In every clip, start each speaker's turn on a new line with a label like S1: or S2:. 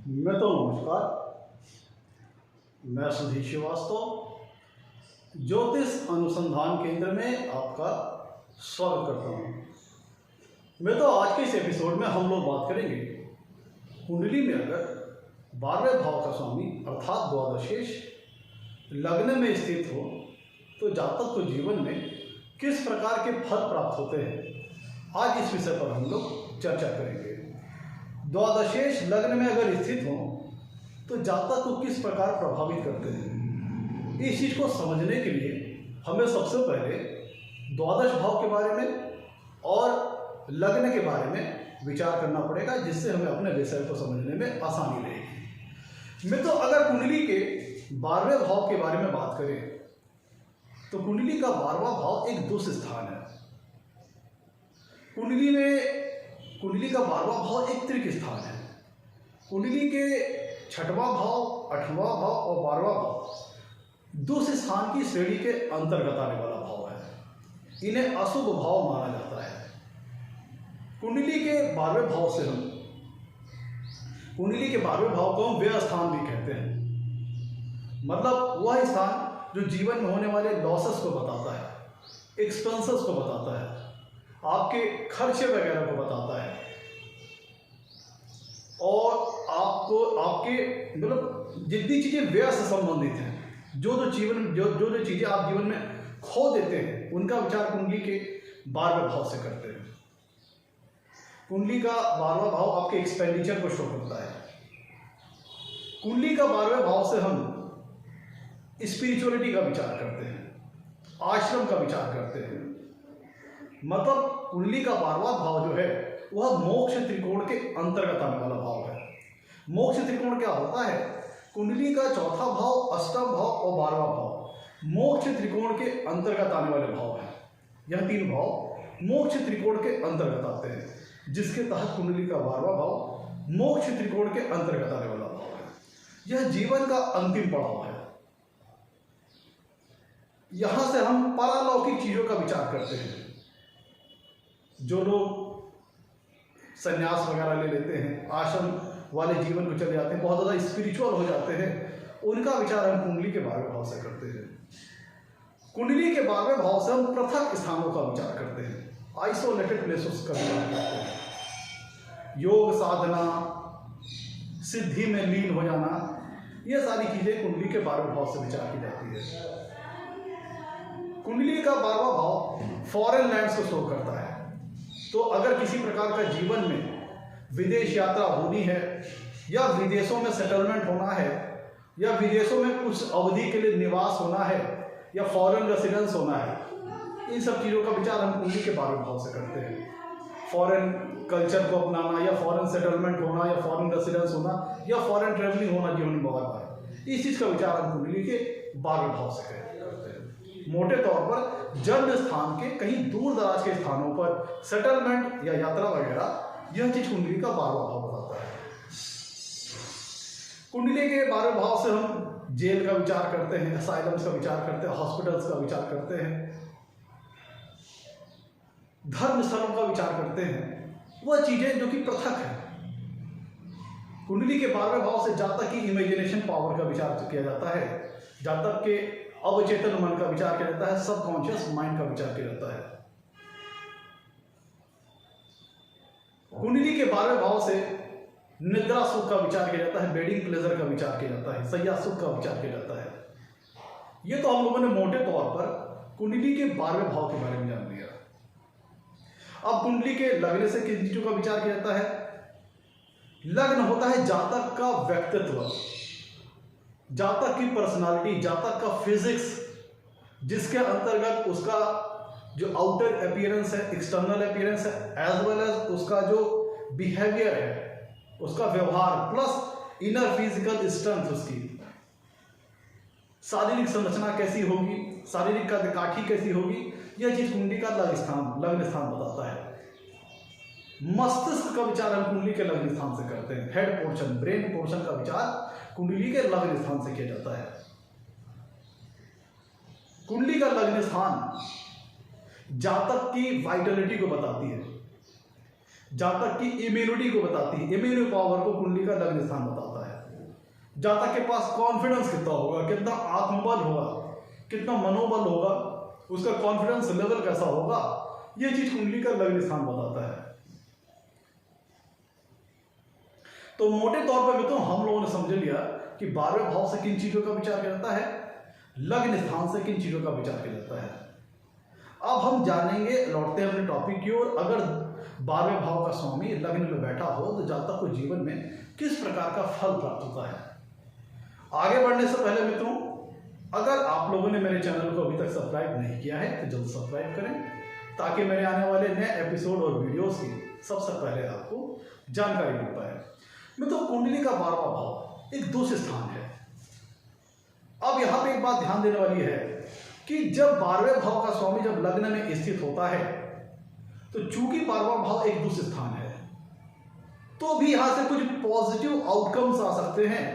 S1: नमस्कार। मैं सुधीर श्रीवास्तव ज्योतिष अनुसंधान केंद्र में आपका स्वागत करता हूँ। आज के इस एपिसोड में हम लोग बात करेंगे कुंडली में अगर 12वें भाव का स्वामी अर्थात द्वादशेश लग्न में स्थित हो तो जातक को जीवन में किस प्रकार के फल प्राप्त होते हैं, आज इस विषय पर हम लोग चर्चा करेंगे। द्वादशेश लग्न में अगर स्थित हो तो जातक को किस प्रकार प्रभावित करते हैं, इस चीज को समझने के लिए हमें सबसे पहले द्वादश भाव के बारे में और लग्न के बारे में विचार करना पड़ेगा, जिससे हमें अपने विषय को समझने में आसानी रहेगी। अगर कुंडली के 12वें भाव के बारे में बात करें तो कुंडली का 12वां भाव एक दुष्ट स्थान है। कुंडली का 12वां भाव एक त्रिक स्थान है। कुंडली के 6वां भाव, 8वां भाव और 12वां भाव दुष्ट स्थान की श्रेणी के अंतर्गत आने वाला भाव है। इन्हें अशुभ भाव माना जाता है। कुंडली के 12वें भाव को हम व्यय स्थान भी कहते हैं। मतलब वह स्थान जो जीवन में होने वाले लॉसेस को बताता है, एक्सपेंसेस को बताता है, आपके खर्चे वगैरह को बताता है और आपके जितनी चीजें व्यय से संबंधित हैं, जो चीजें आप जीवन में खो देते हैं, उनका विचार कुंडली के 12वें भाव से करते हैं। कुंडली का 12वां भाव आपके एक्सपेंडिचर को शो करता है। कुंडली का 12वें भाव से हम स्पिरिचुअलिटी का विचार करते हैं, आश्रम का विचार करते हैं। मतलब कुंडली का 12वां भाव जो है वह मोक्ष त्रिकोण के अंतर्गत आने वाला भाव है। मोक्ष त्रिकोण क्या होता है? कुंडली का 4था भाव, 8वां भाव और 12वां भाव मोक्ष त्रिकोण के अंतर्गत आने वाले भाव हैं। यह 3 भाव मोक्ष त्रिकोण के अंतर्गत आते हैं, जिसके तहत कुंडली का 12वां भाव मोक्ष त्रिकोण के अंतर्गत आने वाला भाव है। यह जीवन का अंतिम पड़ाव है। यहां से हम पारलौकिक चीजों का विचार करते हैं। जो लोग संन्यास वगैरह ले लेते हैं, आश्रम वाले जीवन को चले जाते हैं, बहुत ज़्यादा स्पिरिचुअल हो जाते हैं, उनका विचार हम कुंडली के 12वें भाव से करते हैं। कुंडली के 12वें भाव से हम पृथक स्थानों का विचार करते हैं, आइसोलेटेड प्लेसेस का विचार करते हैं। योग साधना, सिद्धि में लीन हो जाना, ये सारी चीजें कुंडली के 12वें भाव से विचार की जाती है। कुंडली का 12वां भाव फॉरेन लैंड्स को शो करता है। तो अगर किसी प्रकार का जीवन में विदेश यात्रा होनी है, या विदेशों में सेटलमेंट होना है, या विदेशों में कुछ अवधि के लिए निवास होना है, या फॉरेन रेसिडेंस होना है, इन सब चीज़ों का विचार हम कुंडली के 12वें भाव से करते हैं। फॉरेन कल्चर को अपनाना, या फॉरेन सेटलमेंट होना, या फॉरेन रेसिडेंस होना, या फॉरेन ट्रेवलिंग होना जीवन में बहुत बार, इस चीज़ का विचार हम कुंडली के 12वें भाव से करते हैं। मोटे तौर पर जन्म स्थान के कहीं दूर दराज के स्थानों पर सेटलमेंट या यात्रा वगैरह, यह चीज कुंडली का 12वां भाव बताता है। कुंडली के 12वें भाव से हम जेल का विचार करते हैं, असाइलम्स का विचार करते हैं, हॉस्पिटल्स का विचार करते हैं, धर्मस्थलों का विचार करते हैं, वह चीजें जो कि पृथक है। कुंडली के 12वें भाव से जातक की इमेजिनेशन पावर का विचार किया जाता है, जातक के अवचेतन मन का विचार किया जाता है, सबकॉन्शियस माइंड का विचार किया जाता है। कुंडली के 12वें भाव से निद्रा सुख का विचार किया जाता है, बेडिंग प्लेजर का विचार किया जाता है, शय्या सुख का विचार किया जाता है। ये तो हम लोगों ने मोटे तौर पर कुंडली के 12वें भाव के बारे में जान लिया। अब कुंडली के लग्न से किन चीजों का विचार किया जाता है? लग्न होता है जातक का व्यक्तित्व, जातक की पर्सनालिटी, जातक का फिजिक्स, जिसके अंतर्गत उसका जो आउटर अपीयरेंस है, एक्सटर्नल अपीयरेंस है, एज वेल एज उसका जो बिहेवियर है, उसका व्यवहार, प्लस इनर फिजिकल स्ट्रेंथ, उसकी शारीरिक संरचना कैसी होगी, शारीरिक काठी कैसी होगी, यह चीज कुंडली का लग्न स्थान बताता है। मस्तिष्क का विचार हम कुंडली के लग्न स्थान से करते हैं। हेड पोर्शन, ब्रेन पोर्शन का विचार कुंडली के लग्न स्थान से किया जाता है। कुंडली का लग्न स्थान जातक की वाइटलिटी को बताती है। जातक की इम्यूनिटी को बताती है, इम्यूनिटी पावर को कुंडली का लग्न स्थान बताता है। जातक के पास कॉन्फिडेंस कितना होगा, कितना आत्मबल होगा, कितना मनोबल होगा, उसका कॉन्फिडेंस लेवल कैसा होगा, ये चीज कुंडली का लग्न स्थान बताता है। तो मोटे तौर पर मित्रों हम लोगों ने समझ लिया कि 12वें भाव से किन चीजों का विचार किया जाता है, लग्न स्थान से किन चीजों का विचार किया जाता है। अब हम जानेंगे, लौटते हैं अपने टॉपिक की ओर, अगर 12वें भाव का स्वामी लग्न में बैठा हो तो जातक को जीवन में किस प्रकार का फल प्राप्त होता है। आगे बढ़ने से पहले मित्रों, अगर आप लोगों ने मेरे चैनल को अभी तक सब्सक्राइब नहीं किया है तो जल्द सब्सक्राइब करें, ताकि मेरे आने वाले नए एपिसोड और वीडियोस की सबसे पहले आपको जानकारी मिल पाए। मित्रों, कुंडली का 12वां भाव एक दूसरे स्थान है। अब यहां पे एक बात ध्यान देने वाली है कि जब 12वें भाव का स्वामी जब लग्न में स्थित होता है तो चूंकि 12वां भाव एक दूसरे स्थान है, तो भी यहां से कुछ पॉजिटिव आउटकम्स आ सकते हैं,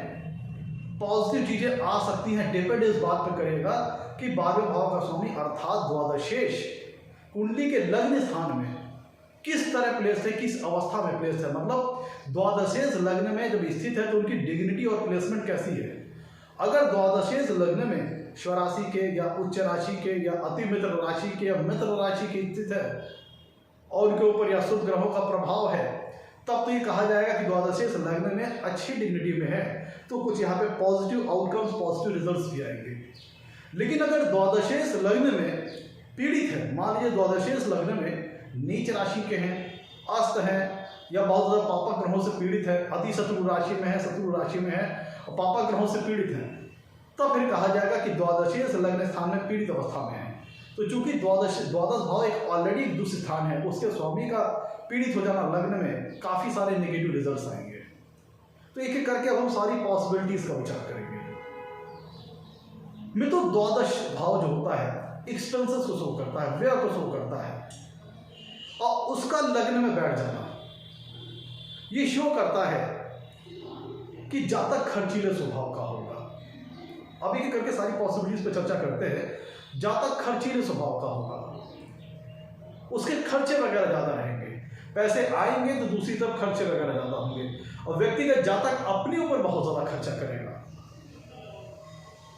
S1: पॉजिटिव चीजें आ सकती हैं। डिपेंड इस बात पर करेगा कि 12वें भाव का स्वामी अर्थात द्वादशेष कुंडली के लग्न स्थान में किस तरह प्लेस है, किस अवस्था में प्लेस है। मतलब द्वादशेष लग्न में जब स्थित है तो उनकी डिग्निटी और प्लेसमेंट कैसी है। अगर द्वादशेष लग्न में स्वराशि के या उच्च राशि के या अति मित्र राशि के या मित्र राशि के स्थित है और उनके ऊपर या शुभ ग्रहों का प्रभाव है, तब तो ये कहा जाएगा कि द्वादशेष लग्न में अच्छी डिग्निटी में है, तो कुछ यहाँ पे पॉजिटिव आउटकम्स, पॉजिटिव रिजल्ट्स भी आएंगे। लेकिन अगर द्वादशेष लग्न में पीड़ित है, मान लीजिए द्वादशेष लग्न में नीच राशि के हैं, अस्त हैं, या बहुत ज्यादा पापा ग्रहों से पीड़ित है, अति शत्रु राशि में है, शत्रु राशि में है और पापा ग्रहों से पीड़ित है, तब फिर कहा जाएगा कि द्वादशेष लग्न स्थान में पीड़ित अवस्था में है। तो चूंकि द्वादश भाव एक ऑलरेडी दूसरे स्थान है, उसके स्वामी का पीड़ित हो जाना लग्न में काफी सारे नेगेटिव रिजल्ट्स आएंगे। तो एक एक करके अब हम सारी पॉसिबिलिटीज का विचार करेंगे। मित्रों, द्वादश भाव जो होता है एक्सपेंसेस को शो करता है, व्यय को शो करता है, और उसका लग्न में बैठ जाना ये शो करता है कि जातक खर्चीले स्वभाव का होगा। अब एक करके सारी पॉसिबिलिटीज पे चर्चा करते हैं। जातक खर्चीले स्वभाव का होगा, उसके खर्चे वगैरह ज्यादा रहेंगे, पैसे आएंगे तो दूसरी तरफ खर्चे वगैरह ज्यादा होंगे, और व्यक्तिगत जातक अपने ऊपर बहुत ज्यादा खर्चा करेगा,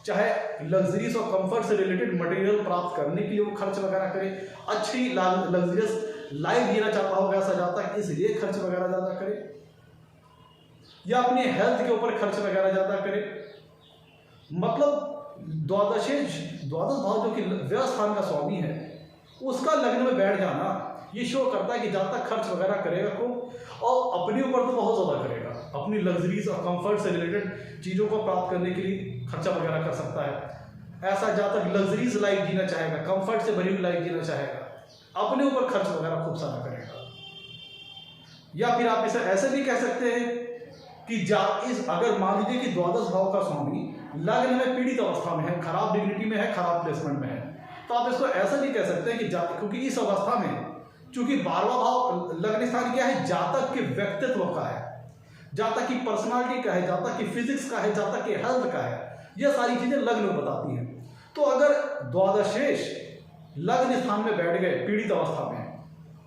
S1: चाहे लग्जरीज और कंफर्ट से रिलेटेड मटेरियल प्राप्त करने के लिए वो खर्च वगैरह करे, अच्छी लग्जरियस लाइफ जीना चाहता होगा ऐसा जातक, इसलिए खर्च वगैरह ज्यादा करे, या अपने हेल्थ के ऊपर खर्च वगैरह ज्यादा करे। मतलब द्वादश भाव जो कि व्यय स्थान का स्वामी है, उसका लग्न में बैठ जाना ये शो करता है कि जातक खर्च वगैरह करेगा खूब, और अपने ऊपर तो बहुत ज्यादा करेगा, अपनी लग्जरीज और कंफर्ट से रिलेटेड चीजों को प्राप्त करने के लिए खर्चा वगैरह कर सकता है। ऐसा जातक लग्जरीज लाइफ जीना चाहेगा, कंफर्ट से भरी हुई लाइफ जीना चाहेगा, अपने ऊपर खर्च वगैरह खूब सारा करेगा। या फिर आप इसे ऐसे भी कह सकते हैं कि अगर मान लीजिए कि द्वादश भाव का स्वामी लग्न में पीड़ित अवस्था में है, खराब डिग्निटी में है, खराब प्लेसमेंट में है, तो आप इसको ऐसा भी कह सकते हैं कि क्योंकि इस अवस्था में चूंकि 12वां भाव लग्न स्थान क्या है, जातक के व्यक्तित्व का है, जातक की पर्सनालिटी का है, जातक की फिजिक्स का है, जातक के हेल्थ का है, यह सारी चीजें लग्न में बताती हैं। तो अगर द्वादशेष लग्न स्थान में बैठ गए पीड़ित अवस्था में,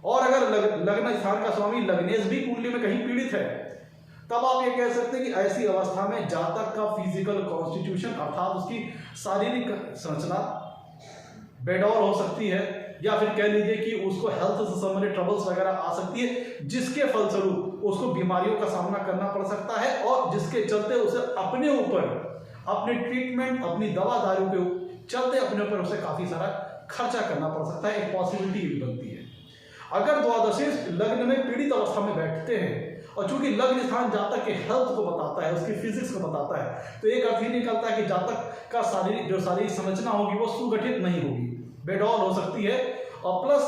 S1: और अगर लग्न स्थान का स्वामी लग्नेश भी कुंडली में कहीं पीड़ित है, तब आप ये कह सकते हैं कि ऐसी अवस्था में जातक का फिजिकल कॉन्स्टिट्यूशन अर्थात उसकी शारीरिक संरचना बेडौल हो सकती है, या फिर कह लीजिए कि उसको हेल्थ से संबंधित ट्रबल्स वगैरह आ सकती है, जिसके फलस्वरूप उसको बीमारियों का सामना करना पड़ सकता है, और जिसके चलते उसे अपने ऊपर अपने ट्रीटमेंट, अपनी दवा दारू के चलते अपने ऊपर उसे काफी सारा खर्चा करना पड़ सकता है। एक पॉसिबिलिटी भी बनती है। अगर द्वादशेष लग्न में पीड़ित अवस्था में बैठते हैं, और चूंकि लग्न स्थान जातक के हेल्थ को बताता है, उसकी फिजिक्स को बताता है, तो एक अर्थ ही निकलता है कि जातक का शारीरिक संरचना होगी वो सुगठित नहीं होगी, बेडौल हो सकती है, और प्लस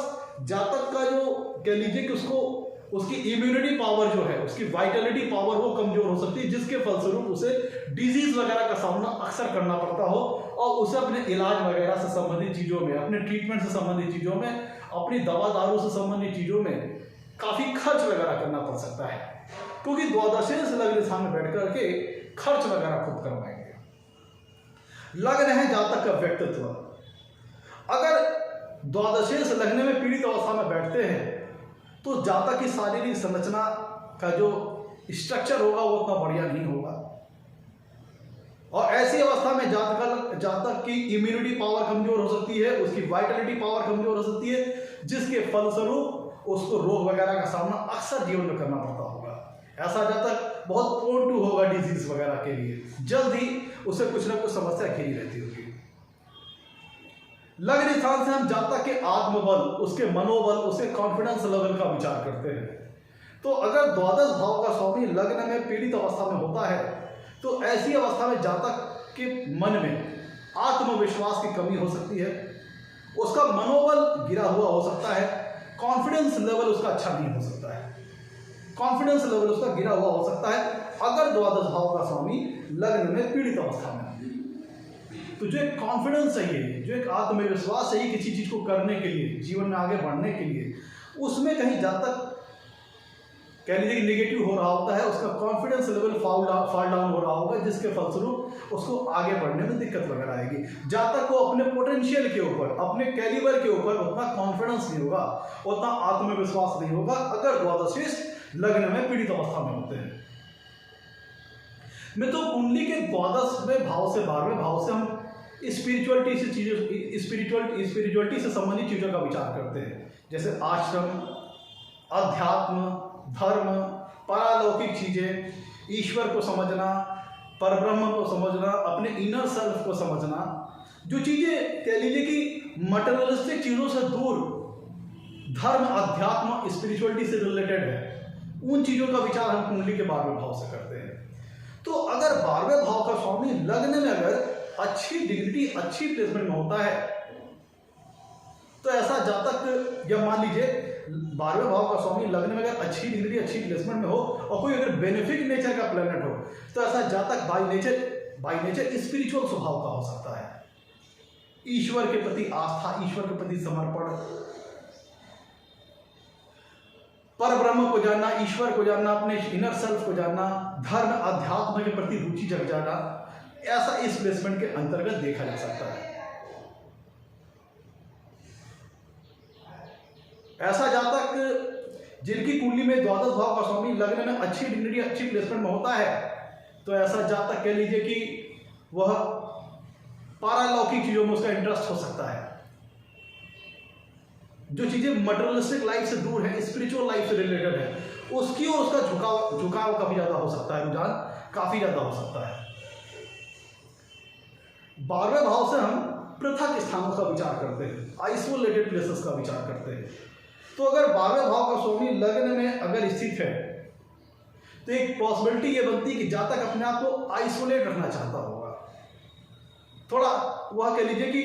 S1: जातक का जो कह लीजिए कि उसकी इम्यूनिटी पावर जो है, उसकी वाइटलिटी पावर वो कमजोर हो सकती है, जिसके फलस्वरूप उसे डिजीज वगैरह का सामना अक्सर करना पड़ता हो, और उसे अपने इलाज वगैरह से संबंधित चीजों में, अपने ट्रीटमेंट से संबंधित चीजों में, अपनी दवा दारू से संबंधित चीजों में काफी खर्च वगैरह करना पड़ सकता है, क्योंकि द्वादशेष लग्न स्थान में बैठ करके खर्च वगैरह खुद करवाएंगे। लग्न है जातक का व्यक्तित्व। अगर द्वादशेष लग्न में पीड़ित अवस्था में बैठते हैं तो जातक की शारीरिक संरचना का जो स्ट्रक्चर होगा वो उतना बढ़िया नहीं होगा। और ऐसी अवस्था में जातक की इम्यूनिटी पावर कमजोर हो सकती है, उसकी वाइटलिटी पावर कमजोर हो सकती है, जिसके फलस्वरूप उसको रोग वगैरह का सामना अक्सर जीवन में करना पड़ता होगा। ऐसा जातक बहुत प्रोन टू होगा डिजीज वगैरह के लिए, जल्द ही उसे कुछ ना कुछ समस्या घिरी रहती होगी। लग्न स्थान से हम जातक के आत्मबल, उसके मनोबल, उसके कॉन्फिडेंस लेवल का विचार करते हैं। तो अगर द्वादश भाव का स्वामी लग्न में पीड़ित अवस्था में होता है तो ऐसी अवस्था में जातक के मन में आत्मविश्वास की कमी हो सकती है, उसका मनोबल गिरा हुआ हो सकता है, कॉन्फिडेंस लेवल उसका अच्छा नहीं हो सकता है, कॉन्फिडेंस लेवल उसका गिरा हुआ हो सकता है अगर द्वादश भाव का स्वामी लग्न में पीड़ित अवस्था में। तो जो एक कॉन्फिडेंस चाहिए, जो एक आत्मविश्वास चाहिए किसी चीज को करने के लिए, जीवन में आगे बढ़ने के लिए, उसमें कहीं जातक कह लीजिए कि नेगेटिव हो रहा होता है, उसका कॉन्फिडेंस लेवल फॉल डाउन हो रहा होगा, जिसके फलस्वरूप उसको आगे बढ़ने में दिक्कत वगैरह आएगी। जातक को अपने पोटेंशियल के ऊपर, अपने कैलिबर के ऊपर उतना कॉन्फिडेंस नहीं होगा, उतना आत्मविश्वास नहीं होगा अगर द्वादशीश लग्न में पीड़ित अवस्था में होते हैं। मैं तो कुंडली के द्वादशवें भाव से 12वें भाव से हम स्पिरिचुअलिटी से चीजों स्पिरिचुअलिटी से संबंधित चीजों का विचार करते हैं, जैसे आश्रम, अध्यात्म, धर्म, पारलौकिक चीजें, ईश्वर को समझना, परब्रह्म को समझना, अपने इनर सेल्फ को समझना, जो चीजें कह लीजिए कि मटेरियलिस्टिक चीजों से दूर धर्म, अध्यात्म, स्पिरिचुअलिटी से रिलेटेड है, उन चीजों का विचार हम कुंडली के 12वें भाव से करते हैं। तो अगर 12वें भाव का स्वामी लग्न में अगर अच्छी डिग्निटी, अच्छी प्लेसमेंट में होता है तो ऐसा जातक, या मान लीजिए 12वें भाव का स्वामी लग्न में अगर अच्छी डिग्निटी, अच्छी प्लेसमेंट में हो और कोई अगर बेनिफिक नेचर का प्लैनेट हो तो ऐसा जातक बाय नेचर स्पिरिचुअल स्वभाव का हो सकता है। ईश्वर के प्रति आस्था, ईश्वर के प्रति समर्पण, पर ब्रह्म को जानना, ईश्वर को जानना, अपने इनर सेल्फ को जानना, धर्म, अध्यात्म के प्रति रुचि जग जाना, ऐसा इस प्लेसमेंट के अंतर्गत देखा जा सकता है। ऐसा जातक जिनकी कुंडली में द्वादश भाव का स्वामी लग्न में अच्छी डिग्निटी, अच्छी प्लेसमेंट में होता है तो ऐसा जातक कह लीजिए कि वह पारलौकिक चीजों में उसका इंटरेस्ट हो सकता है। जो चीजें मटेरियलिस्टिक लाइफ से दूर है, स्पिरिचुअल लाइफ से रिलेटेड है, उसकी और उसका झुकाव काफी ज्यादा हो सकता है, रुझान काफी ज्यादा हो सकता है। 12वें भाव से हम पृथक स्थानों का विचार करते हैं, आइसोलेटेड प्लेसेस का विचार करते हैं। तो अगर 12वें भाव का स्वामी लग्न में अगर स्थित है तो एक पॉसिबिलिटी ये बनती है कि जातक अपने आप को आइसोलेट रखना चाहता होगा, थोड़ा वह कह लीजिए कि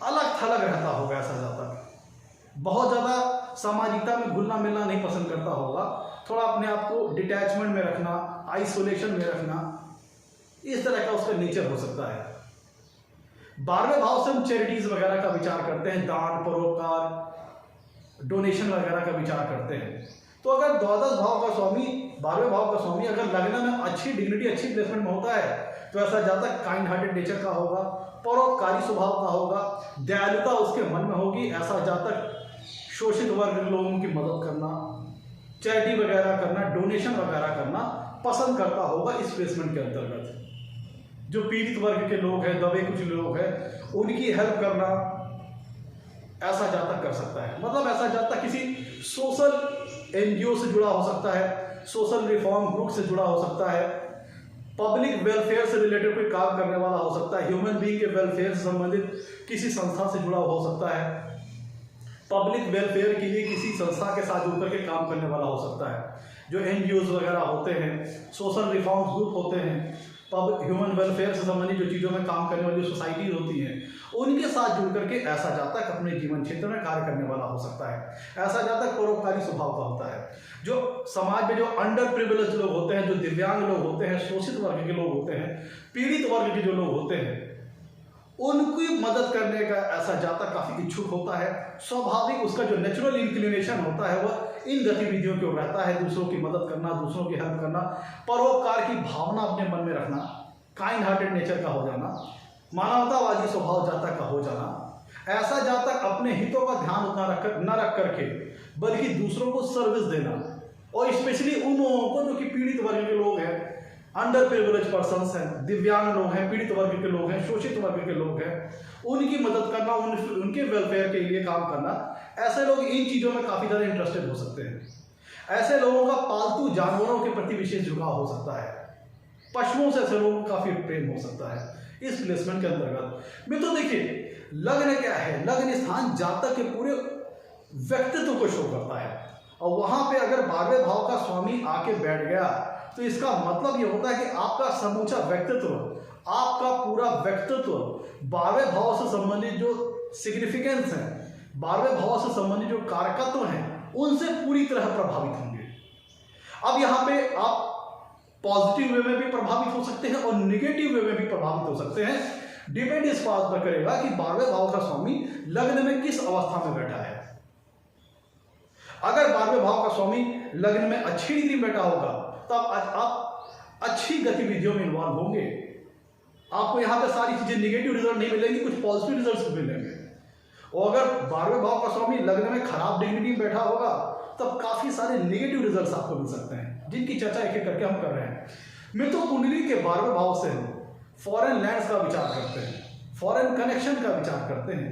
S1: अलग थलग रहता होगा। ऐसा जातक बहुत ज़्यादा सामाजिकता में घुलना मिलना नहीं पसंद करता होगा, थोड़ा अपने आप को डिटैचमेंट में रखना, आइसोलेशन में रखना, इस तरह का उसका नेचर हो सकता है। 12वें भाव से हम चैरिटीज वगैरह का विचार करते हैं, दान, परोपकार, डोनेशन वगैरह का विचार करते हैं। तो अगर द्वादश भाव का स्वामी, 12वें भाव का स्वामी अगर लग्न में अच्छी डिग्निटी, अच्छी प्लेसमेंट में होता है तो ऐसा जातक काइंड हार्टेड नेचर का होगा, परोपकारी स्वभाव का होगा, दयालुता उसके मन में होगी। ऐसा जातक शोषित वर्ग के लोगों की मदद करना, चैरिटी वगैरह करना, डोनेशन वगैरह करना पसंद करता होगा इस प्लेसमेंट के अंतर्गत। जो पीड़ित वर्ग के लोग हैं, दबे कुछ लोग हैं, उनकी हेल्प करना ऐसा जातक कर सकता है। मतलब ऐसा जातक किसी सोशल एनजीओ से जुड़ा हो सकता है, सोशल रिफॉर्म ग्रुप से जुड़ा हो सकता है, पब्लिक वेलफेयर से रिलेटेड कोई काम करने वाला हो सकता है, ह्यूमन बीइंग के वेलफेयर से संबंधित किसी संस्था से जुड़ा हो सकता है, पब्लिक वेलफेयर के लिए किसी संस्था के साथ जुड़ करके काम करने वाला हो सकता है। जो एनजीओज वगैरह होते हैं, सोशल रिफॉर्म ग्रुप होते हैं, ह्यूमन वेलफेयर से संबंधित जो चीज़ों में काम करने वाली सोसाइटीज होती हैं, उनके साथ जुड़ करके ऐसा जातक अपने जीवन क्षेत्र में कार्य करने वाला हो सकता है। ऐसा जातक परोपकारी स्वभाव का होता है। जो समाज में जो अंडर प्रिविलेज लोग होते हैं, जो दिव्यांग लोग होते हैं, शोषित वर्ग के लोग होते हैं, पीड़ित वर्ग के जो लोग होते हैं, उनकी मदद करने का ऐसा जातक काफी इच्छुक होता है। स्वाभाविक उसका जो नेचुरल इंक्लिनेशन होता है वह इन गतिविधियों की ओर रहता है, दूसरों की मदद करना, दूसरों की हेल्प करना, परोपकार की भावना अपने मन में रखना, काइंड हार्टेड नेचर का हो जाना, मानवतावादी स्वभाव जातक का हो जाना, ऐसा जातक अपने हितों का ध्यान उतना न रख करके बल्कि दूसरों को सर्विस देना, और स्पेशली उन लोगों को जो कि पीड़ित वर्ग के लोग हैं, अंडर प्रिविलेज पर्सन्स हैं, दिव्यांग लोग हैं, पीड़ित वर्ग के लोग हैं, शोषित वर्ग के लोग हैं, उनकी मदद करना, उनके वेलफेयर के लिए काम करना, ऐसे लोग इन चीज़ों में काफ़ी ज़्यादा इंटरेस्टेड हो सकते हैं। ऐसे लोगों का पालतू जानवरों के प्रति विशेष झुकाव हो सकता है, पशुओं से ऐसे लोगों को काफ़ी प्रेम हो सकता है इस प्लेसमेंट के अंतर्गत। मित्रों देखिए, लग्न क्या है? लग्न स्थान जातक के पूरे व्यक्तित्व को शो करता है, और वहां पे अगर 12वें भाव का स्वामी आके बैठ गया तो इसका मतलब ये होता है कि आपका समूचा व्यक्तित्व, आपका पूरा व्यक्तित्व 12वें भाव से संबंधित जो सिग्निफिकेंस है, 12वें भाव से संबंधित जो कारकत्व हैं, उनसे पूरी तरह प्रभावित होंगे। अब यहाँ पे आप पॉजिटिव वे में भी प्रभावित हो सकते हैं और निगेटिव वे में भी प्रभावित हो सकते हैं। डिपेंड इस बात पर करेगा कि 12वें भाव का स्वामी लग्न में किस अवस्था में बैठा है। अगर 12वें भाव का स्वामी लग्न में अच्छी डिग्री बैठा होगा तब आप अच्छी गतिविधियों में इन्वॉल्व होंगे। आपको यहाँ पे सारी चीजें निगेटिव रिजल्ट नहीं मिलेंगी, कुछ पॉजिटिव रिजल्ट्स भी मिलेंगे। और अगर 12वें भाव का स्वामी लग्न में खराब डिग्री में बैठा होगा तब काफी सारे निगेटिव रिजल्ट्स आपको मिल सकते हैं, जिनकी चर्चा एक एक करके हम कर रहे हैं। मित्रों, कुंडली के 12वें भाव से हम फॉरेन लैंड्स का विचार करते हैं, फॉरेन कनेक्शन का विचार करते हैं,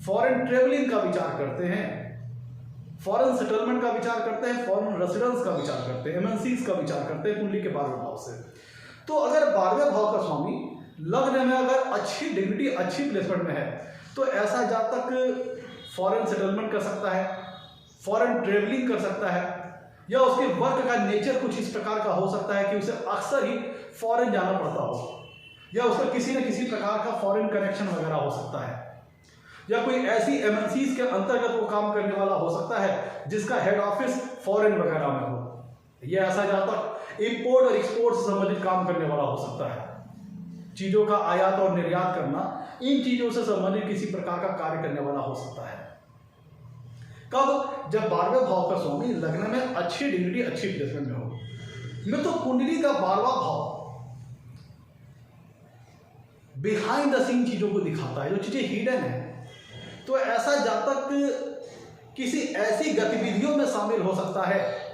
S1: फॉरेन ट्रेवलिंग का विचार करते हैं, फॉरेन सेटलमेंट का विचार करते हैं, फॉरेन रेसिडेंस का विचार करते हैं, एमएनसीज का विचार करते हैं कुंडली के 12वें भाव से। तो अगर 12वें भाव का स्वामी लग्न में अगर अच्छी डिग्निटी, अच्छी प्लेसमेंट में है तो ऐसा जातक फॉरेन सेटलमेंट कर सकता है, फॉरेन ट्रेवलिंग कर सकता है, या उसके वर्क का नेचर कुछ इस प्रकार का हो सकता है कि उसे अक्सर ही फॉरेन जाना पड़ता हो, या उसका किसी न किसी प्रकार का फॉरेन कनेक्शन वगैरह हो सकता है, या कोई ऐसी एमएनसीज के अंतर्गत वो काम करने वाला हो सकता है जिसका हेड ऑफिस फॉरेन वगैरह में हो। यह ऐसा जातक इंपोर्ट और एक्सपोर्ट से संबंधित काम करने वाला हो सकता है, चीजों का आयात और निर्यात करना, इन चीजों से संबंधित किसी प्रकार का कार्य करने वाला हो सकता है। कब? जब 12वें भाव का स्वामी लग्न में अच्छी डिग्निटी, अच्छी प्लेसमेंट में हो। मैं तो कुंडली का 12वां भाव बिहाइंड द सीन चीजों को दिखाता है, जो चीजें हिडन है। तो ऐसा जातक किसी ऐसी गतिविधियों में शामिल हो सकता है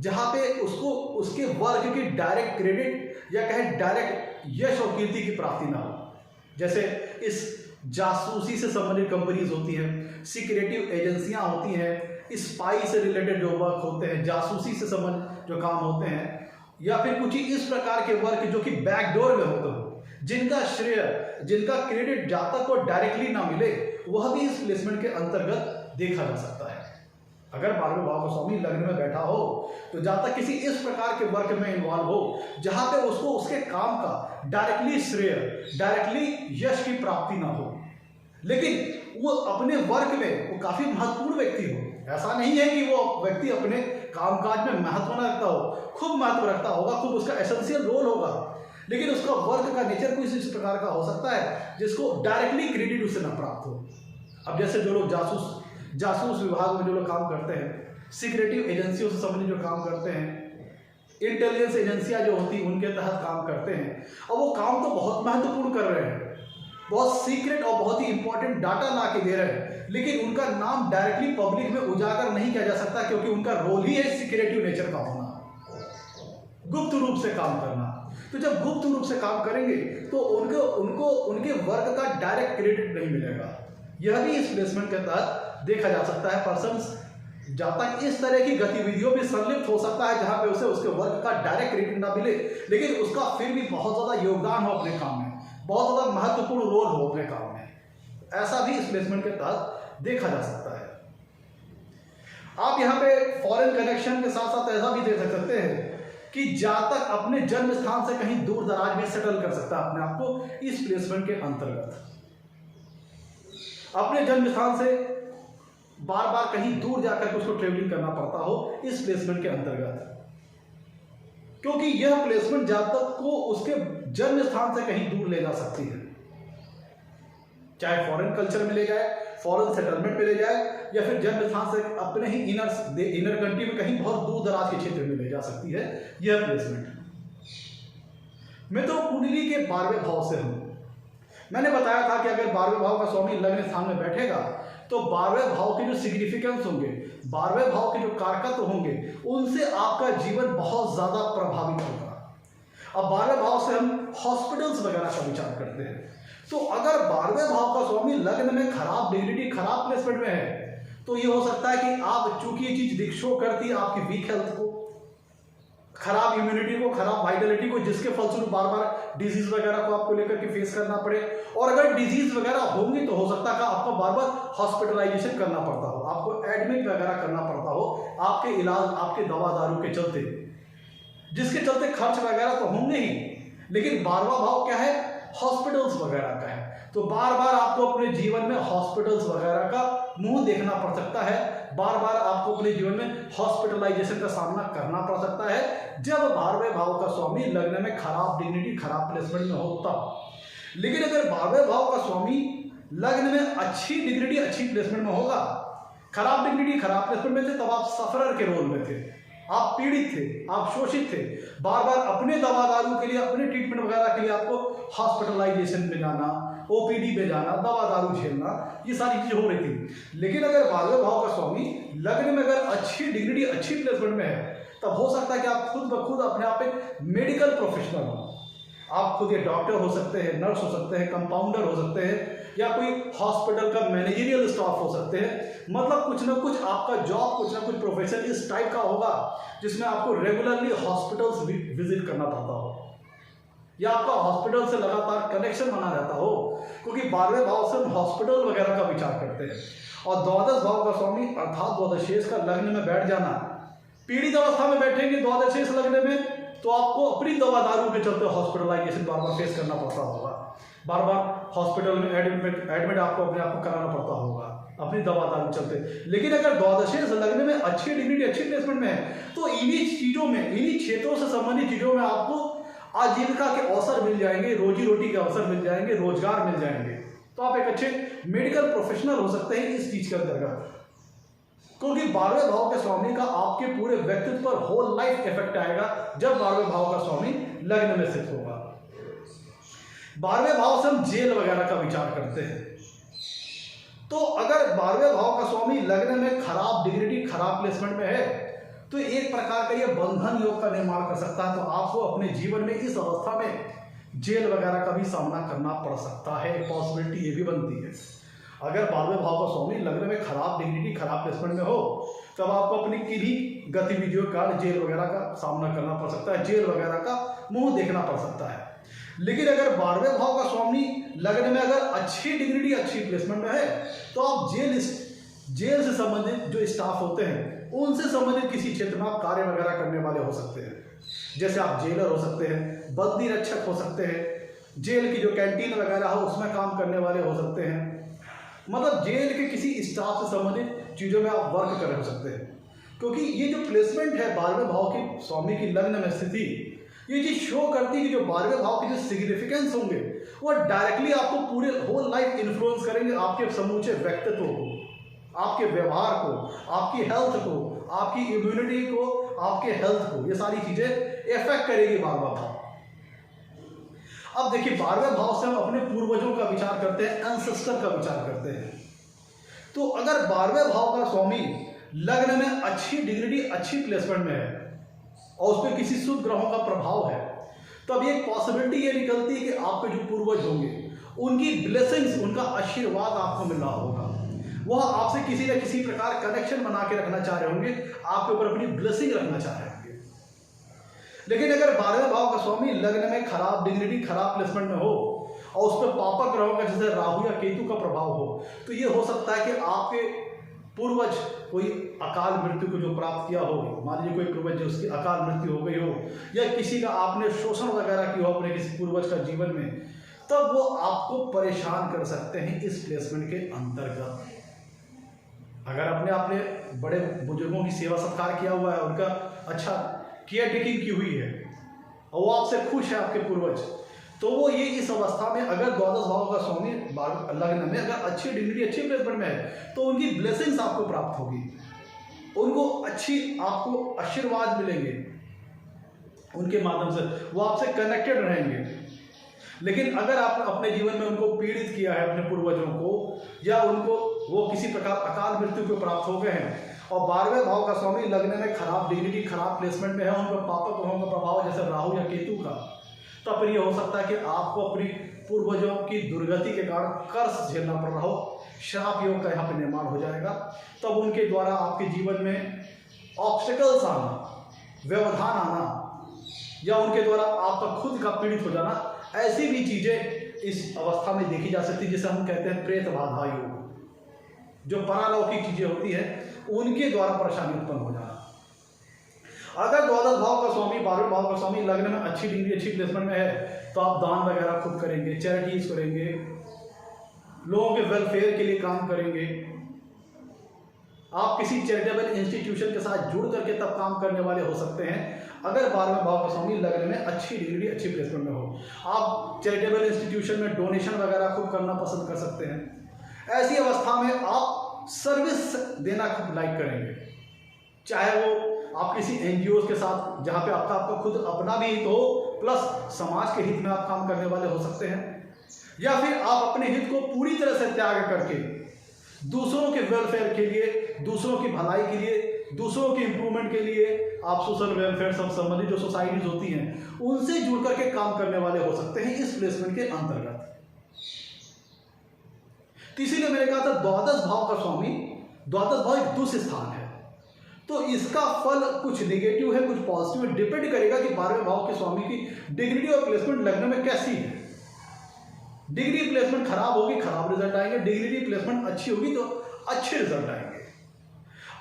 S1: जहां पे उसको उसके वर्क की डायरेक्ट क्रेडिट या कहें डायरेक्ट यश और कीर्ति की प्राप्ति ना हो। जैसे इस जासूसी से संबंधित कंपनीज होती हैं, सिक्रेटिव एजेंसियां होती हैं, स्पाई से रिलेटेड जो वर्क होते हैं, जासूसी से संबंधित जो काम होते हैं, या फिर कुछ इस प्रकार के वर्क जो कि बैकडोर में होते हो, जिनका श्रेय, जिनका क्रेडिट जातक को डायरेक्टली ना मिले, वह भी इस प्लेसमेंट के अंतर्गत देखा जा सकता है। अगर 12वें भाव का स्वामी लग्न में बैठा हो तो जातक किसी इस प्रकार के वर्क में इन्वॉल्व हो जहां पे उसको उसके काम का डायरेक्टली श्रेय, डायरेक्टली यश की प्राप्ति ना हो, लेकिन वो अपने वर्क में वो काफी महत्वपूर्ण व्यक्ति हो। ऐसा नहीं है कि वो व्यक्ति अपने कामकाज में महत्व न रखता हो, खूब महत्व रखता होगा, खूब उसका एसेंशियल रोल होगा, लेकिन उसका वर्क का नेचर कुछ इस प्रकार का हो सकता है जिसको डायरेक्टली क्रेडिट उससे न प्राप्त हो। अब जैसे जो लोग जासूस विभाग में जो लोग काम करते हैं, सीक्रेटिव एजेंसियों से संबंधित जो काम करते हैं, इंटेलिजेंस एजेंसियां जो होती हैं उनके तहत काम करते हैं, और वो काम तो बहुत महत्वपूर्ण कर रहे हैं, बहुत सीक्रेट और बहुत ही इंपॉर्टेंट डाटा ला के दे रहे हैं, लेकिन उनका नाम डायरेक्टली पब्लिक में उजागर नहीं किया जा सकता, क्योंकि उनका रोल ही है सीक्रेटिव नेचर का होना, गुप्त रूप से काम करना। तो जब गुप्त रूप से काम करेंगे तो उनको उनके वर्क का डायरेक्ट क्रेडिट नहीं मिलेगा। यह भी इस प्लेसमेंट के तहत देखा जा सकता है। पर्सन जातक इस तरह की गतिविधियों में संलिप्त हो सकता है जहां पे उसे उसके वर्क का डायरेक्ट क्रेडिट ना मिले, लेकिन उसका फिर भी बहुत ज्यादा योगदान हो अपने काम में, बहुत ज्यादा महत्वपूर्ण रोल हो अपने काम में। ऐसा भी इस प्लेसमेंट के तहत देखा जा सकता है। आप यहाँ पे फॉरेन कनेक्शन के साथ साथ ऐसा भी देख सकते हैं कि जातक अपने जन्म स्थान से कहीं दूर दराज में सेटल कर सकता है अपने आप को इस प्लेसमेंट के अंतर्गत। अपने जन्म स्थान से बार बार कहीं दूर जाकर उसको ट्रेवलिंग करना पड़ता हो इस प्लेसमेंट के अंतर्गत, क्योंकि यह प्लेसमेंट जातक को उसके जन्म स्थान से कहीं दूर ले जा सकती है, चाहे फॉरेन कल्चर में ले जाए, फॉरेन सेटलमेंट में ले जाए, या फिर जन्म स्थान से अपने ही इनर कंट्री में कहीं बहुत दूर दराज के क्षेत्र में ले जा सकती है यह प्लेसमेंट। मैं तो कुंडली के 12वें भाव से हूं, मैंने बताया था कि अगर 12वें भाव का स्वामी लग्न स्थान में बैठेगा तो 12वें भाव के जो सिग्निफिकेंस होंगे, 12वें भाव के जो कारकत्व होंगे, उनसे आपका जीवन बहुत ज्यादा प्रभावित होगा। अब 12वें भाव से हम हॉस्पिटल्स वगैरह का विचार करते हैं, तो अगर 12वें भाव का स्वामी लग्न में खराब डिग्निटी, खराब प्लेसमेंट में है, तो ये हो सकता है कि आप, चूंकि ये चीज शो करती है आपकी वीक हेल्थ को, खराब इम्यूनिटी को, खराब वाइटलिटी को, जिसके फलस्वरूप बार बार डिजीज वगैरह को आपको लेकर के फेस करना पड़े। और अगर डिजीज वगैरह होंगी तो हो सकता है कि आपको बार बार हॉस्पिटलाइजेशन करना पड़ता हो, आपको एडमिट वगैरह करना पड़ता हो आपके इलाज, आपके दवा दारू के चलते, जिसके चलते खर्च वगैरह तो होंगे ही, लेकिन 12वां भाव क्या है, हॉस्पिटल्स वगैरह का है। तो बार बार आपको अपने जीवन में हॉस्पिटल्स वगैरह का मुंह देखना पड़ सकता है, बार बार आपको अपने जीवन में हॉस्पिटलाइजेशन का सामना करना पड़ सकता है जब 12वें भाव का स्वामी लग्न में खराब डिग्निटी, खराब प्लेसमेंट में होता। लेकिन अगर 12वें भाव का स्वामी लग्न में अच्छी डिग्निटी, अच्छी प्लेसमेंट में होगा, खराब डिग्निटी, खराब प्लेसमेंट में थे, तब आप सफरर के रोल में थे, आप पीड़ित थे, आप शोषित थे, बार बार अपने दवा दारू के लिए, अपने ट्रीटमेंट वगैरह के लिए आपको हॉस्पिटलाइजेशन में जाना, ओपीडी में जाना, दवा दारू झेलना, ये सारी चीजें हो रही थी। लेकिन अगर 12वें भाव का स्वामी लग्न में अगर अच्छी डिग्निटी, अच्छी प्लेसमेंट में है, तब हो सकता है कि आप खुद ब खुद अपने आप एक मेडिकल प्रोफेशनल हो। आप खुद ये डॉक्टर हो सकते हैं, नर्स हो सकते हैं, कंपाउंडर हो सकते हैं, या कोई हॉस्पिटल का मैनेजरियल स्टाफ हो सकते हैं। मतलब कुछ ना कुछ आपका जॉब, कुछ ना कुछ प्रोफेशन इस टाइप का होगा जिसमें आपको रेगुलरली हॉस्पिटल्स विजिट करना पड़ता हो, या आपका हॉस्पिटल से लगातार कनेक्शन बना रहता हो, क्योंकि 12वें भाव से हम हॉस्पिटल वगैरह का विचार करते हैं। और द्वादश भाव का स्वामी अर्थात द्वादशेष का लग्न में बैठ जाना, पीड़ित अवस्था में बैठेंगे द्वादशेष लग्न में, तो आपको अपनी दवा दारू के चलते हॉस्पिटलाइजेशन बार बार फेस करना पड़ता होगा, बार बार हॉस्पिटल में एडमिट आपको अपने आप को कराना पड़ता होगा अपनी दवा दारू चलते। लेकिन अगर द्वादशेष लग्न में अच्छी डिग्निटी, अच्छी प्लेसमेंट में है, तो इन्हीं चीजों में, इन्हीं क्षेत्रों से संबंधित चीजों में आपको आजीविका के अवसर मिल जाएंगे, रोजी रोटी के अवसर मिल जाएंगे, रोजगार मिल जाएंगे। तो आप एक अच्छे मेडिकल प्रोफेशनल हो सकते हैं इस चीज के अंतर्गत, क्योंकि 12वें भाव के स्वामी का आपके पूरे व्यक्तित्व पर होल लाइफ इफेक्ट आएगा जब 12वें भाव का स्वामी लग्न में स्थित होगा। 12वें भाव से हम जेल वगैरह का विचार करते हैं, तो अगर 12वें भाव का स्वामी लग्न में खराब डिग्निटी, खराब प्लेसमेंट में है, तो एक प्रकार का यह बंधन योग का निर्माण कर सकता है। तो आपको अपने जीवन में इस अवस्था में जेल वगैरह का भी सामना करना पड़ सकता है, पॉसिबिलिटी ये भी बनती है। अगर 12वें भाव का स्वामी लग्न में खराब डिग्निटी, खराब प्लेसमेंट में हो, तब आपको अपनी किन्हीं गतिविधियों का जेल वगैरह का सामना करना पड़ सकता है, जेल वगैरह का मुंह देखना पड़ सकता है। लेकिन अगर 12वें भाव का स्वामी लग्न में अगर अच्छी डिग्निटी, अच्छी प्लेसमेंट में है, तो आप जेल से संबंधित जो स्टाफ होते हैं उनसे संबंधित किसी क्षेत्र में आप कार्य वगैरह करने वाले हो सकते हैं। जैसे आप जेलर हो सकते हैं, बंदी रक्षक हो सकते हैं, जेल की जो कैंटीन वगैरह हो उसमें काम करने वाले हो सकते हैं। मतलब जेल के किसी स्टाफ से संबंधित चीजों में आप वर्क कर सकते हैं, क्योंकि ये जो प्लेसमेंट है 12वें भाव की स्वामी की लग्न में स्थिति, ये चीज शो करती है कि जो 12वें भाव के जो सिग्निफिकेंस होंगे वो डायरेक्टली आपको पूरे होल लाइफ इन्फ्लुएंस करेंगे, आपके समूचे व्यक्तित्व को, आपके व्यवहार को, आपकी हेल्थ को, आपकी इम्यूनिटी को, आपके हेल्थ को, ये सारी चीजें इफेक्ट करेगी 12वां भाव। अब देखिए 12वें भाव से हम अपने पूर्वजों का विचार करते हैं, एंसेस्टर का विचार करते हैं। तो अगर 12वें भाव का स्वामी लग्न में अच्छी डिग्निटी, अच्छी प्लेसमेंट में है और उस पर किसी शुभ ग्रहों का प्रभाव है, तब एक पॉसिबिलिटी ये निकलती है कि आपके जो पूर्वज होंगे उनकी ब्लेसिंग्स, उनका आशीर्वाद आपको मिल रहा होगा, वह आपसे किसी न किसी प्रकार कनेक्शन बना के रखना चाह रहे होंगे, आपके ऊपर अपनी ब्लेसिंग रखना चाह रहे होंगे। लेकिन अगर 12वें भाव का स्वामी लग्न में खराब डिग्निटी, खराब प्लेसमेंट में हो और उस पर पापक ग्रहों का जैसे राहु या केतु का प्रभाव हो, तो ये हो सकता है कि आपके पूर्वज कोई अकाल मृत्यु को जो प्राप्त किया हो, मान लीजिए कोई पूर्वज जो उसकी अकाल मृत्यु हो गई हो, या किसी का आपने शोषण वगैरह किया हो अपने किसी पूर्वज का जीवन में, तब वो आपको परेशान कर सकते हैं इस प्लेसमेंट के अंतर्गत। अगर अपने बड़े बुजुर्गों की सेवा सत्कार किया हुआ है, उनका अच्छा केयर टेकिंग की हुई है और वो आपसे खुश है आपके पूर्वज, तो वो ये इस अवस्था में अगर द्वादश भाव का स्वामी लग्न में अगर अच्छी डिग्निटी, अच्छी प्लेसमेंट में है, तो उनकी ब्लेसिंग्स आपको प्राप्त होगी, उनको अच्छी आपको आशीर्वाद मिलेंगे, उनके माध्यम से वो आपसे कनेक्टेड रहेंगे। लेकिन अगर आपने अपने जीवन में उनको पीड़ित किया है, अपने पूर्वजों को, या उनको वो किसी प्रकार अकाल मृत्यु को प्राप्त हो गए हैं और 12वें भाव का स्वामी लग्न में खराब डिग्री, खराब प्लेसमेंट में है, उन पर पापक ग्रहों का प्रभाव जैसे राहु या केतु का, तब फिर ये हो सकता है कि आपको अपनी पूर्वजों की दुर्गति के कारण कर्ज झेलना पड़ रहा हो, श्राप योग का यहाँ पे निर्माण हो जाएगा। तब उनके द्वारा आपके जीवन में ऑब्स्टिकल्स आना, व्यवधान आना, या उनके द्वारा आपका खुद का पीड़ित हो जाना, ऐसी भी चीजें इस अवस्था में देखी जा सकती है, जिसे हम कहते हैं प्रेत बाधा योग। जो परालौकिक चीजें होती है उनके द्वारा परेशानी उत्पन्न हो जाना। अगर द्वादश भाव का स्वामी, 12वें भाव का स्वामी लग्न में अच्छी डिग्री, अच्छी प्लेसमेंट में है, तो आप दान वगैरह खुद करेंगे, चैरिटीज करेंगे, लोगों के वेलफेयर के लिए काम करेंगे, आप किसी चैरिटेबल इंस्टीट्यूशन के साथ जुड़ करके तब काम करने वाले हो सकते हैं। अगर 12वें भाव का स्वामी लग्न में अच्छी डिग्री, अच्छी प्लेसमेंट में हो, आप चैरिटेबल इंस्टीट्यूशन में डोनेशन वगैरह खूब करना पसंद कर सकते हैं। ऐसी अवस्था में आप सर्विस देना खूब लाइक करेंगे, चाहे वो आप किसी एनजीओ के साथ जहाँ पे आपका खुद अपना भी हित हो प्लस समाज के हित में आप काम करने वाले हो सकते हैं, या फिर आप अपने हित को पूरी तरह से त्याग करके दूसरों के वेलफेयर के लिए, दूसरों की भलाई के लिए, दूसरों के इंप्रूवमेंट के लिए आप सोशल वेलफेयर सब संबंधित जो सोसाइटीज होती हैं उनसे जुड़ करके काम करने वाले हो सकते हैं इस प्लेसमेंट के अंतर्गत। इसीलिए मैंने कहा था द्वादश भाव का स्वामी, द्वादश भाव एक दुष्ट स्थान है, तो इसका फल कुछ नेगेटिव है, कुछ पॉजिटिव है, डिपेंड करेगा कि 12वें भाव के स्वामी की डिग्री और प्लेसमेंट लग्न में कैसी है। डिग्री प्लेसमेंट खराब होगी, खराब रिजल्ट आएंगे, डिग्री प्लेसमेंट अच्छी होगी तो अच्छे रिजल्ट आएंगे।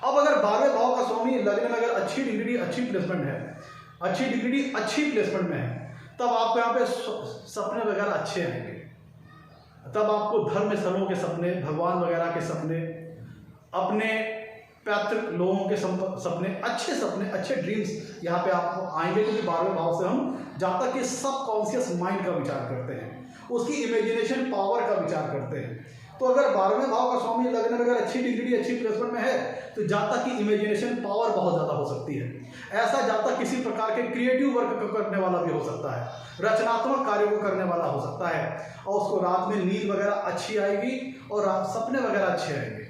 S1: अब अगर 12वें भाव का स्वामी लग्न में अगर अच्छी डिग्री, अच्छी प्लेसमेंट है, अच्छी डिग्री, अच्छी प्लेसमेंट में है, तब आपको यहाँ पे सपने वगैरह अच्छे आएंगे, तब आपको धर्म स्थलों के सपने, भगवान वगैरह के सपने, अपने पैतृक लोगों के सपने, अच्छे ड्रीम्स यहाँ पे आपको आएंगे, क्योंकि 12वें भाव से हम जहाँ तक कि सब कॉन्शियस माइंड का विचार करते हैं, उसकी इमेजिनेशन पावर का विचार करते हैं। तो अगर 12वें भाव का स्वामी लग्न में अगर अच्छी डिग्री, अच्छी प्लेसमेंट में है, तो जहाँ तक कि इमेजिनेशन पावर बहुत ज़्यादा हो सकती है। ऐसा जहाँ तक किसी प्रकार के क्रिएटिव वर्क करने वाला भी हो सकता है, रचनात्मक कार्यों को करने वाला हो सकता है, और उसको रात में नींद वगैरह अच्छी आएगी और सपने वगैरह अच्छे आएंगे।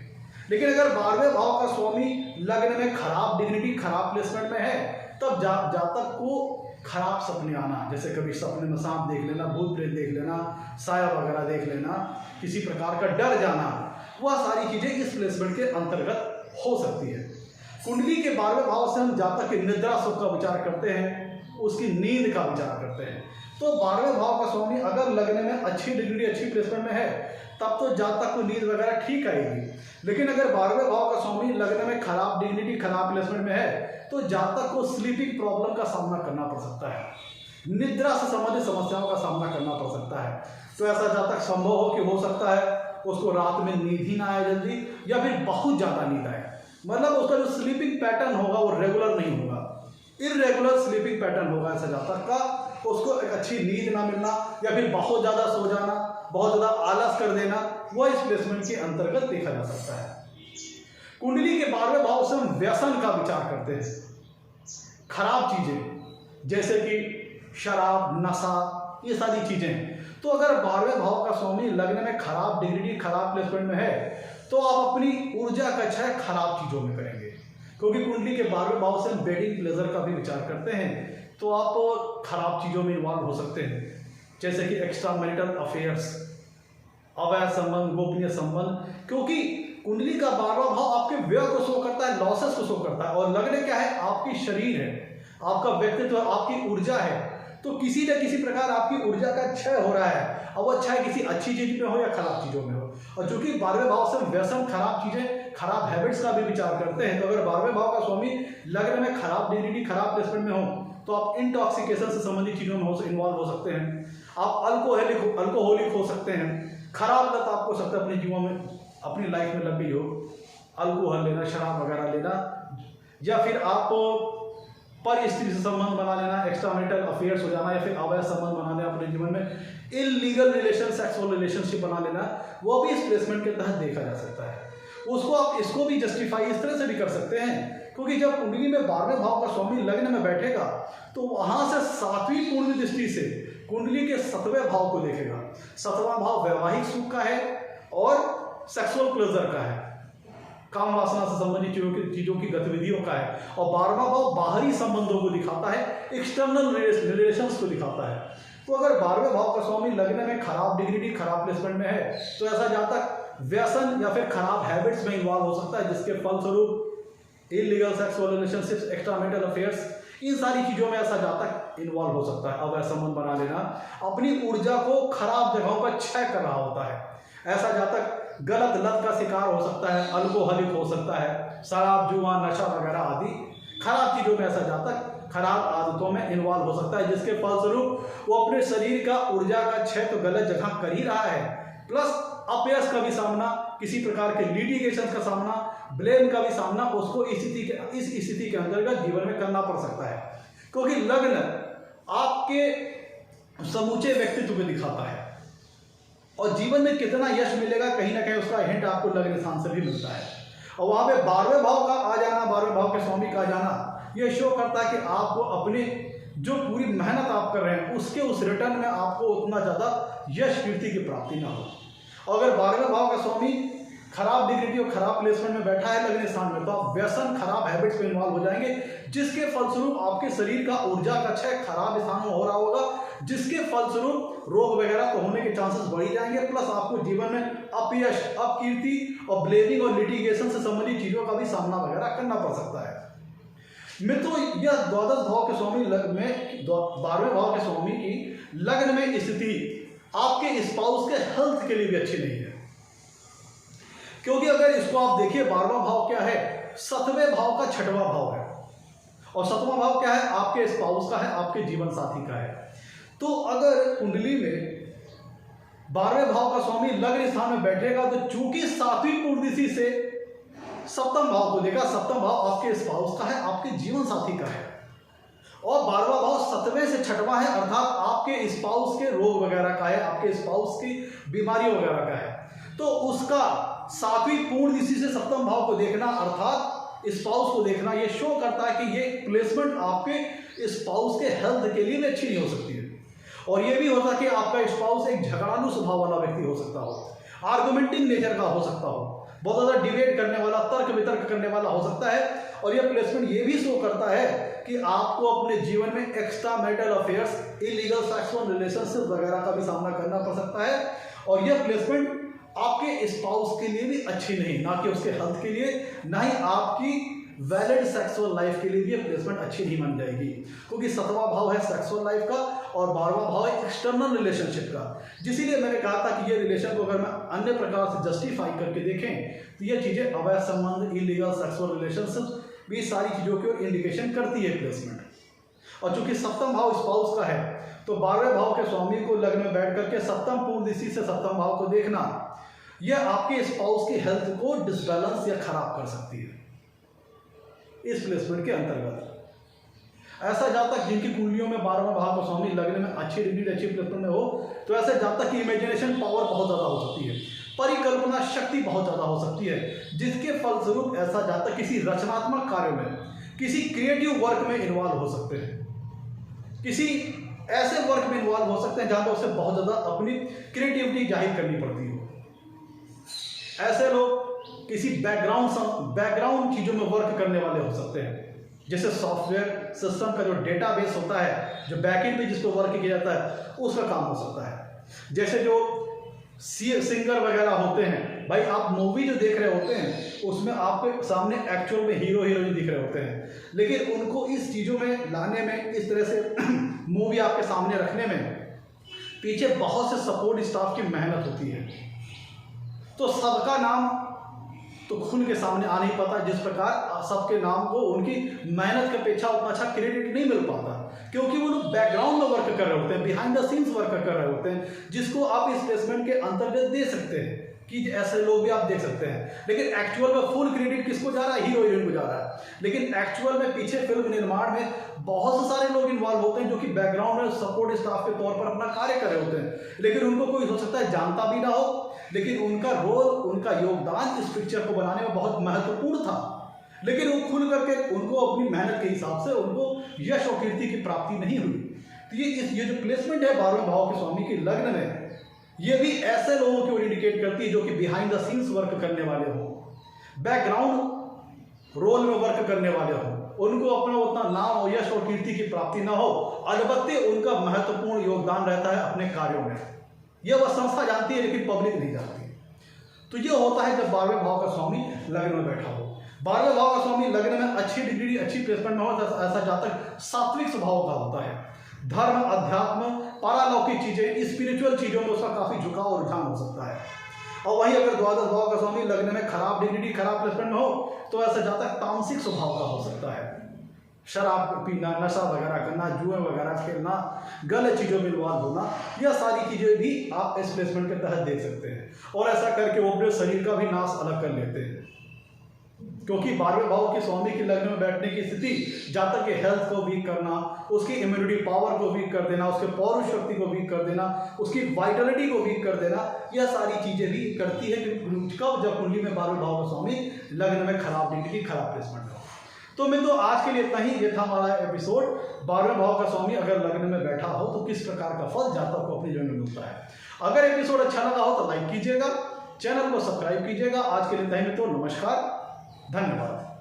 S1: लेकिन अगर 12वें भाव का स्वामी लग्न में खराब डिग्निटी, खराब प्लेसमेंट में है, तब जातक को खराब सपने आना, जैसे कभी सपने में सांप देख लेना, भूत प्रेत देख लेना, साया वगैरह देख लेना, किसी प्रकार का डर जाना, वह सारी चीजें इस प्लेसमेंट के अंतर्गत हो सकती है। कुंडली के 12वें भाव से हम जातक के निद्रा सुख का विचार करते हैं, उसकी नींद का विचार करते हैं। तो 12वें भाव का स्वामी अगर लग्न में अच्छी डिग्री, अच्छी प्लेसमेंट में है, तब तो जातक को नींद वगैरह ठीक आएगी। लेकिन अगर 12वें भाव का स्वामी लग्न में खराब डिग्निटी, खराब प्लेसमेंट में है, तो जातक को स्लीपिंग प्रॉब्लम का सामना करना पड़ सकता है, निद्रा से संबंधित समस्याओं का सामना करना पड़ सकता है। तो ऐसा जातक संभव हो कि हो सकता है उसको रात में नींद ही ना आए जल्दी, या फिर बहुत ज़्यादा नींद आए, मतलब उसका जो स्लीपिंग पैटर्न होगा वो रेगुलर नहीं होगा, इरेगुलर स्लीपिंग पैटर्न होगा ऐसा जातक का, उसको एक अच्छी नींद ना मिलना, या फिर बहुत ज़्यादा सो जाना, बहुत ज़्यादा आलस कर देना, वह इस प्लेसमेंट के अंतर्गत देखा जा सकता है। कुंडली के 12वें भाव से हम व्यसन का विचार करते हैं, खराब चीजें जैसे कि शराब, नशा, ये सारी चीजें। तो अगर 12वें भाव का स्वामी लग्न में खराब डिग्री, खराब प्लेसमेंट में है, तो आप अपनी ऊर्जा का क्षय खराब चीजों में करेंगे, क्योंकि कुंडली के 12वें भाव से हम वेडिंग प्लेजर का भी विचार करते हैं। तो आप खराब चीजों में इन्वॉल्व हो सकते हैं, जैसे कि एक्स्ट्रा मैरिटल अफेयर्स, अवैध संबंध, गोपनीय संबंध, क्योंकि कुंडली का 12वां भाव आपके व्यय को शो करता है, लॉसेस को शो करता है, और लग्न क्या है, आपकी शरीर है, आपका व्यक्तित्व, आपकी ऊर्जा है। तो किसी न किसी प्रकार आपकी ऊर्जा का क्षय हो रहा है, अब वो क्षय किसी अच्छी चीज में हो या खराब चीजों में हो। और चूंकि 12वें भाव से व्यसन, खराब चीजें, खराब हैबिट्स का भी विचार करते हैं, तो अगर 12वें भाव का स्वामी लग्न में खराब डिग्री, खराब प्लेसमेंट में हो, तो आप इंटॉक्सिकेशन से संबंधित चीजों में इन्वॉल्व हो सकते हैं, आप अल्कोहलिक हो सकते हैं, खराब लत आपको सकता है अपने जीवन में, अपनी लाइफ में लग गई हो, अल्कोहल लेना, शराब वगैरह लेना, या फिर आप पर स्त्री से संबंध बना लेना, एक्स्ट्रा मैरिटल अफेयर्स हो जाना, या फिर अवैध संबंध बना लेना अपने जीवन में, इलीगल रिलेशन, सेक्सुअल रिलेशनशिप बना लेना, वो भी इस प्लेसमेंट के तहत देखा जा सकता है। उसको आप इसको भी जस्टिफाई इस तरह से भी कर सकते हैं, क्योंकि जब कुंडली में 12वें भाव का स्वामी लग्न में बैठेगा, तो वहां से 7वीं पूर्ण दृष्टि से कुंडली के 7वें भाव को देखेगा। 7वां भाव वैवाहिक सुख का है और सेक्सुअल प्लेजर का है, काम वासना से संबंधित चीजों की गतिविधियों का है। और 12वां भाव बाहरी संबंधों को दिखाता है, एक्सटर्नल रिलेशंस को दिखाता है। तो अगर 12वें भाव का स्वामी लग्न में खराब डिग्निटी, खराब प्लेसमेंट में है, तो ऐसा जातक व्यसन या फिर खराब हैबिट्स में इन्वॉल्व हो सकता है, जिसके फलस्वरूप illegal sexual relationships, extra marital affairs, इन सारी चीजों में ऐसा जातक इन्वॉल्व हो सकता है। अवैध संबंध बना लेना अपनी ऊर्जा को खराब जगहों पर क्षय कर रहा होता है। ऐसा जातक गलत लत का शिकार हो सकता है, अल्कोहलिक हो सकता है, शराब, जुआ, नशा वगैरह आदि खराब चीजों में ऐसा जातक खराब आदतों में इन्वॉल्व हो सकता है, जिसके फलस्वरूप वो अपने शरीर का ऊर्जा का क्षय तो गलत जगह कर ही रहा है, प्लस अपयश का भी सामना, किसी प्रकार के लिटिगेशन का सामना, ब्लेम का भी सामना उसको इस स्थिति के अंतर्गत जीवन में करना पड़ सकता है। क्योंकि लग्न आपके समूचे व्यक्तित्व को दिखाता है और जीवन में कितना यश मिलेगा कहीं ना कहीं उसका हिंट आपको लग्न स्थान से भी मिलता है। और वहां पे 12वें भाव का आ जाना, 12वें भाव के स्वामी का आ जाना, यह शो करता है कि आपको अपने जो पूरी मेहनत आप कर रहे हैं उसके उस रिटर्न में आपको उतना ज्यादा यश कीर्ति की प्राप्ति ना हो। और अगर 12वें भाव का स्वामी खराब डिग्निटी और खराब प्लेसमेंट में बैठा है लग्न स्थान में, तो आप व्यसन, खराब हैबिट्स में इन्वॉल्व हो जाएंगे, जिसके फलस्वरूप आपके शरीर का ऊर्जा का क्षय खराब स्थानों में हो रहा होगा, जिसके फलस्वरूप रोग वगैरह तो होने के चांसेस बढ़ ही जाएंगे, प्लस आपको जीवन में अपयश, अपकीर्ति और ब्लेमिंग और लिटिगेशन से संबंधित चीजों का भी सामना वगैरह करना पड़ सकता है। मित्रों, यह द्वादश भाव के स्वामी लग्न में 12वें भाव के स्वामी की लग्न में स्थिति आपके स्पाउस के हेल्थ के लिए भी अच्छी नहीं है। क्योंकि अगर इसको आप देखिए, 12वां भाव क्या है, 7वें भाव का 6वां भाव है, और 7वां भाव क्या है, आपके स्पाउस का है, आपके जीवन साथी का है। तो अगर कुंडली में 12वें भाव का स्वामी लग्न स्थान में बैठेगा, तो चूंकि 7वीं पूर्णदिशी से 7वां भाव को देखा, 7वां भाव आपके स्पाउस का है, आपके जीवन साथी का है, और 12वां भाव 7वें से 6वां है, अर्थात आपके स्पाउस के रोग वगैरह का है, आपके स्पाउस की बीमारियों वगैरह का है। तो उसका 7वीं पूर्ण दिशा से 7वां भाव को देखना, अर्थात स्पाउस को देखना, ये शो करता है कि ये प्लेसमेंट आपके स्पाउस के हेल्थ के लिए भी अच्छी नहीं हो सकती है। और ये भी होता है कि आपका स्पाउस एक झगड़ालू स्वभाव वाला व्यक्ति हो सकता हो, आर्गुमेंटिंग नेचर का हो सकता हो, बहुत ज़्यादा डिबेट करने वाला, तर्क वितर्क करने वाला हो सकता है। और यह प्लेसमेंट ये भी शो करता है कि आपको अपने जीवन में extra marital affairs, illegal sexual relationship वगैरह का भी सामना करना पड़ सकता है। और यह प्लेसमेंट आपके स्पाउस के लिए भी अच्छी नहीं, ना कि उसके हेल्थ के लिए, ना ही आपकी वैलिड सेक्सुअल लाइफ के लिए भी प्लेसमेंट अच्छी नहीं बन जाएगी। क्योंकि 7वां भाव है सेक्सुअल लाइफ का और 12वां भाव है एक्सटर्नल रिलेशनशिप का। जिसलिए मैंने कहा था कि ये रिलेशन को अगर मैं अन्य प्रकार से जस्टिफाई करके देखें तो ये चीज़ें अवैध संबंध, इलीगल सेक्सुअल रिलेशनशिप, भी सारी चीज़ों की इंडिकेशन करती है प्लेसमेंट। और चूंकि 7वां भाव स्पाउस का है, तो 12वें भाव के स्वामी को लग्न में बैठ करके 7वां पूर्ण दिशा से 7वां भाव को देखना, यह आपके स्पाउस की हेल्थ को डिसबैलेंस या खराब कर सकती है। इस प्लेसमेंट के अंतर्गत ऐसा जातक जिनकी कुंडलियों में 12वां भाव का स्वामी लग्न में अच्छी डिग्री, अच्छी प्लेसमेंट में हो, तो ऐसे जातक की इमेजिनेशन पावर बहुत ज़्यादा हो सकती है, परिकल्पना शक्ति बहुत ज़्यादा हो सकती है, जिसके फलस्वरूप ऐसा जातक किसी रचनात्मक कार्य में, किसी क्रिएटिव वर्क में इन्वॉल्व हो सकते हैं, किसी ऐसे वर्क में इन्वॉल्व हो सकते हैं जहाँ पर उसे बहुत ज़्यादा अपनी क्रिएटिविटी जाहिर करनी पड़ती हो। ऐसे लोग किसी बैकग्राउंड चीज़ों में वर्क करने वाले हो सकते हैं, जैसे सॉफ्टवेयर सिस्टम का जो डेटाबेस होता है, जो बैकएंड पे जिस पर वर्क किया जाता है, उसका काम हो सकता है। जैसे जो सिंगर वगैरह होते हैं, भाई आप मूवी जो देख रहे होते हैं उसमें आपके सामने एक्चुअल में हीरो हीरोइन दिख रहे होते हैं, लेकिन उनको इस चीज़ों में लाने में, इस तरह से मूवी आपके सामने रखने में पीछे बहुत से सपोर्ट स्टाफ की मेहनत होती है। तो सबका नाम तो खुल के सामने आ नहीं पाता, जिस प्रकार सबके नाम को उनकी मेहनत की अपेक्षा उतना अच्छा क्रेडिट नहीं मिल पाता, क्योंकि वो लोग बैकग्राउंड में वर्क कर रहे होते हैं, बिहाइंड द सीन्स वर्क कर रहे होते हैं, जिसको आप इस प्लेसमेंट के अंतर्गत दे सकते हैं कि ऐसे लोग भी आप देख सकते हैं। लेकिन एक्चुअल में फुल क्रेडिट किसको जा रहा है? हीरो हीरोइन को जा रहा है। लेकिन एक्चुअल में पीछे फिल्म निर्माण में बहुत से सारे लोग इन्वॉल्व होते हैं जो कि बैकग्राउंड में सपोर्ट स्टाफ के तौर पर अपना कार्य कर रहे होते हैं, लेकिन उनको कोई हो सकता है जानता भी ना हो, लेकिन उनका रोल, उनका योगदान इस पिक्चर को बनाने में बहुत महत्वपूर्ण था। लेकिन वो खुल करके उनको अपनी मेहनत के हिसाब से उनको यश और कीर्ति की प्राप्ति नहीं हुई। तो ये जो प्लेसमेंट है 12वें भाव के स्वामी की लग्न में, ये भी ऐसे लोगों की ओर इंडिकेट करती है जो कि बिहाइंड द सीन्स वर्क करने वाले हो, बैकग्राउंड रोल में वर्क करने वाले हो, उनको अपना उतना नाम यश और कीर्ति की प्राप्ति ना हो, अलबत्ते उनका महत्वपूर्ण योगदान रहता है अपने कार्यों में। यह वह संस्था जानती है लेकिन पब्लिक नहीं जानती। तो ये होता है जब 12वें भाव का स्वामी लग्न में बैठा हो। 12वें भाव का स्वामी लग्न में अच्छी डिग्री अच्छी प्लेसमेंट में हो, ऐसा जातक सात्विक स्वभाव का होता है। धर्म, अध्यात्म, पारलौकिक चीजें, स्पिरिचुअल चीजों में उसका काफी झुकाव और रुझान हो सकता है। और वहीं अगर द्वादश भाव का स्वामी लग्न में खराब डिग्री खराब प्लेसमेंट में हो तो ऐसा जातक तामसिक स्वभाव का हो सकता है। शराब पीना, नशा वगैरह करना, जुए वगैरह खेलना, गलत चीज़ों में इन्वॉल्व होना, यह सारी चीज़ें भी आप इस प्लेसमेंट के तहत देख सकते हैं। और ऐसा करके वो अपने शरीर का भी नाश अलग कर लेते हैं, क्योंकि 12वें भाव के स्वामी की लग्न में बैठने की स्थिति जातक के हेल्थ को वीक करना, उसकी इम्यूनिटी पावर को वीक कर देना, उसके पौरुष शक्ति को वीक कर देना, उसकी वाइटलिटी को वीक कर देना, यह सारी चीज़ें भी करती है। कब? जब कुंडली में 12वें भाव का स्वामी लग्न में खराब डिग्री खराब प्लेसमेंट हो। तो मैं तो आज के लिए इतना ही। ये था हमारा एपिसोड। 12वें भाव का स्वामी अगर लग्न में बैठा हो तो किस प्रकार का फल जातक को अपने जीवन में मिलता है। अगर एपिसोड अच्छा लगा हो तो लाइक कीजिएगा, चैनल को सब्सक्राइब कीजिएगा। आज के लिए इतना ही। तो नमस्कार, धन्यवाद।